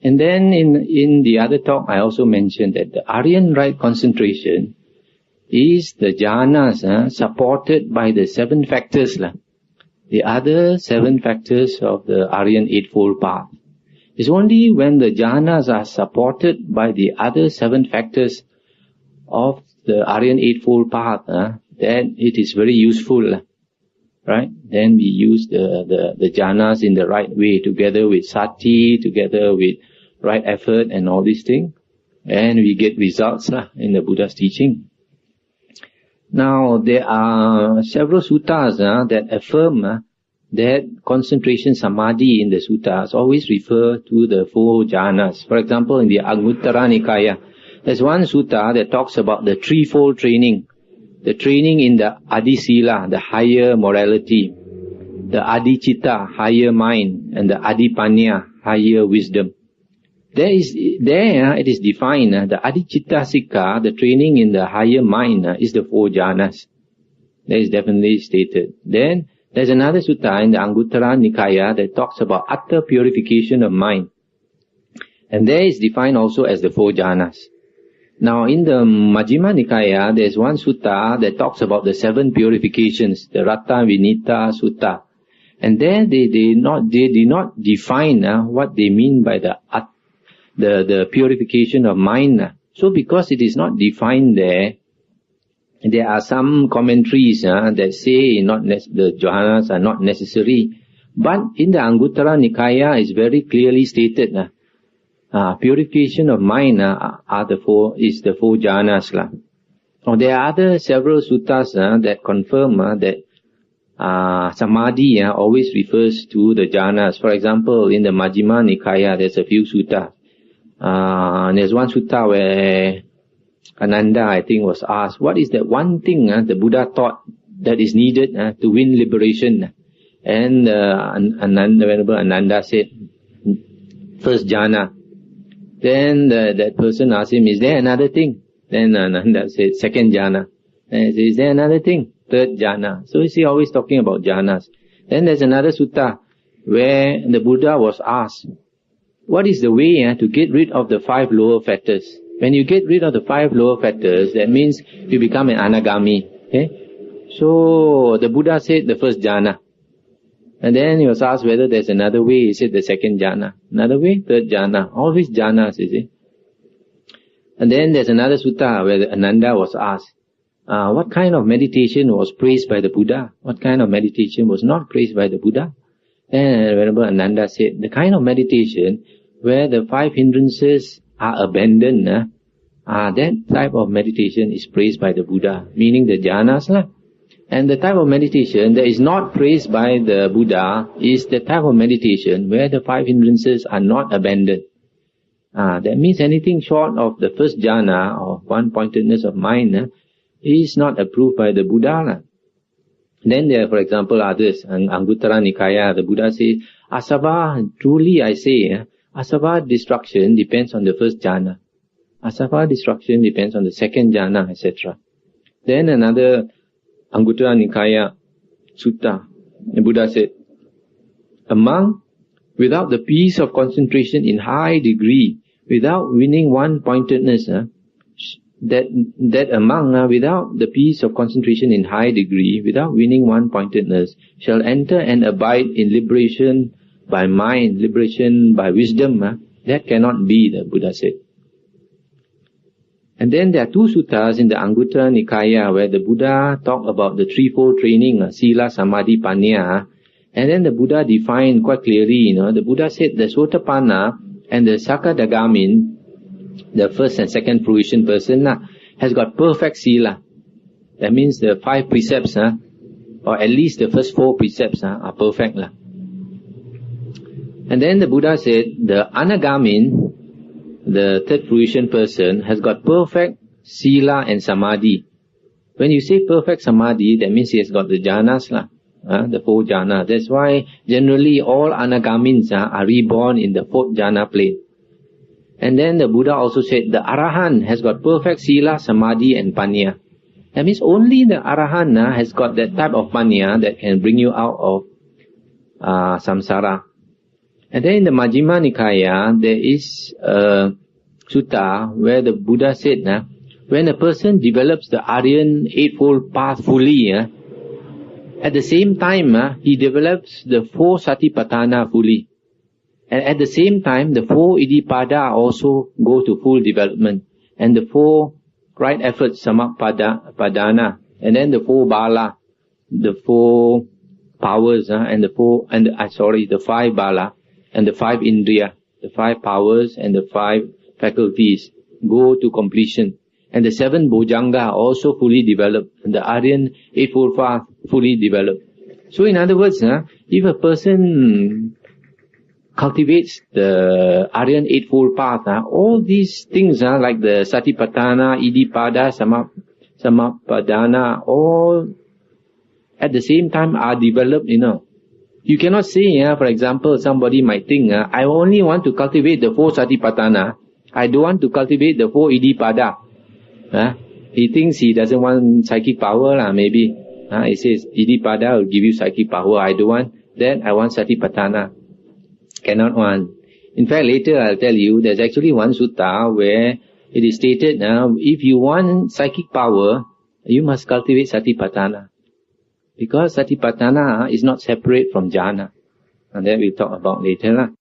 And then in the other talk, I also mentioned that the Ariyan right concentration is the jhanas supported by the 7 factors. The other 7 factors of the Ariyan Eightfold Path. It's only when the jhanas are supported by the other 7 factors of the Ariyan Eightfold Path that it is very useful. Right? Then we use the jhanas in the right way, together with sati, together with right effort and all these things. And we get results in the Buddha's teaching. Now, there are several suttas that affirm that concentration samadhi in the suttas always refer to the 4 jhanas. For example, in the Anguttara Nikaya, there's one sutta that talks about the threefold training. The training in the Adi-sila, the higher morality, the Adi-chitta, higher mind, and the Adi-panya, higher wisdom. There it is defined, the Adi-chitta sikha, the training in the higher mind, is the 4 jhanas. That is definitely stated. Then, there's another sutta in the Anguttara Nikaya that talks about utter purification of mind. And there is defined also as the 4 jhanas. Now, in the Majjhima Nikaya, there's one sutta that talks about the 7 purifications, the Ratta Vinita Sutta. And there they did not define what they mean by the purification of mind. So because it is not defined there are some commentaries that say the jhanas are not necessary. But in the Anguttara Nikaya, it's very clearly stated purification of mind is the 4 jhanas. Now, there are other several suttas that confirm that samadhi always refers to the jhanas. For example, in the Majjhima Nikaya, there's a few suttas. There's one sutta where Ananda, I think, was asked, what is that one thing the Buddha taught that is needed to win liberation? And Venerable Ananda said, first jhana. Then that person asked him, is there another thing? Then Ananda said, second jhana. And he said, is there another thing? Third jhana. So is he always talking about jhanas? Then there's another sutta where the Buddha was asked, what is the way to get rid of the 5 lower fetters? When you get rid of the 5 lower fetters, that means you become an anagami. Okay? So the Buddha said the first jhana. And then he was asked whether there's another way. He said the second jhana. Another way? Third jhana. Always jhanas, you see. And then there's another sutta where Ananda was asked, what kind of meditation was praised by the Buddha? What kind of meditation was not praised by the Buddha? And Venerable Ananda said, the kind of meditation where the 5 hindrances are abandoned, that type of meditation is praised by the Buddha, meaning the jhanas. And the type of meditation that is not praised by the Buddha is the type of meditation where the 5 hindrances are not abandoned. That means anything short of the first jhana, or one-pointedness of mind, is not approved by the Buddha. Then there are, for example, others. In Anguttara Nikaya, the Buddha says, asava, truly I say, asava destruction depends on the first jhana. Asava destruction depends on the second jhana, etc. Then another Anguttara Nikaya Sutta, the Buddha said, a monk without the peace of concentration in high degree, without winning one-pointedness, that a monk without the peace of concentration in high degree, without winning one-pointedness, shall enter and abide in liberation by mind, liberation by wisdom. That cannot be, the Buddha said. And then there are 2 suttas in the Anguttara Nikaya where the Buddha talked about the threefold training, Sila, Samadhi, Panya. And then the Buddha defined quite clearly, the Buddha said the Sotapanna and the Sakadagamin, the first and second fruition person, has got perfect Sila. That means the 5 precepts, or at least the first 4 precepts are perfect. And then the Buddha said the Anagamin, the third fruition person, has got perfect Sila and Samadhi. When you say perfect Samadhi, that means he has got the jhanas, the 4 jhanas. That's why generally all Anagamins are reborn in the 4th jhana plane. And then the Buddha also said the Arahant has got perfect Sila, Samadhi and Panya. That means only the Arahant has got that type of Panya that can bring you out of samsara. And then in the Majjhima Nikaya, there is a sutta where the Buddha said, when a person develops the Aryan Eightfold Path fully, at the same time, he develops the 4 Satipatthana fully. And at the same time, the 4 Iddhipada also go to full development. And the 4 right efforts, Samappadana, and then the 4 Bala, the 4 powers, and the 5 Bala, and the 5 Indriya, the 5 powers and the 5 faculties go to completion. And the 7 Bojjhanga also fully developed, and the Aryan Eightfold Path fully developed. So in other words, if a person cultivates the Aryan Eightfold Path, all these things like the Satipatthana, Iddhipada, Samappadana, all at the same time are developed, You cannot say, for example, somebody might think, I only want to cultivate the 4 Satipatthana, I don't want to cultivate the 4 Iddhipada. He thinks he doesn't want psychic power, maybe. He says, Iddhipada will give you psychic power, I don't want that, I want Satipatthana. Cannot want. In fact, later I'll tell you, there's actually one sutta where it is stated, if you want psychic power, you must cultivate Satipatthana. Because Satipatthana is not separate from jhana. And that we'll talk about later.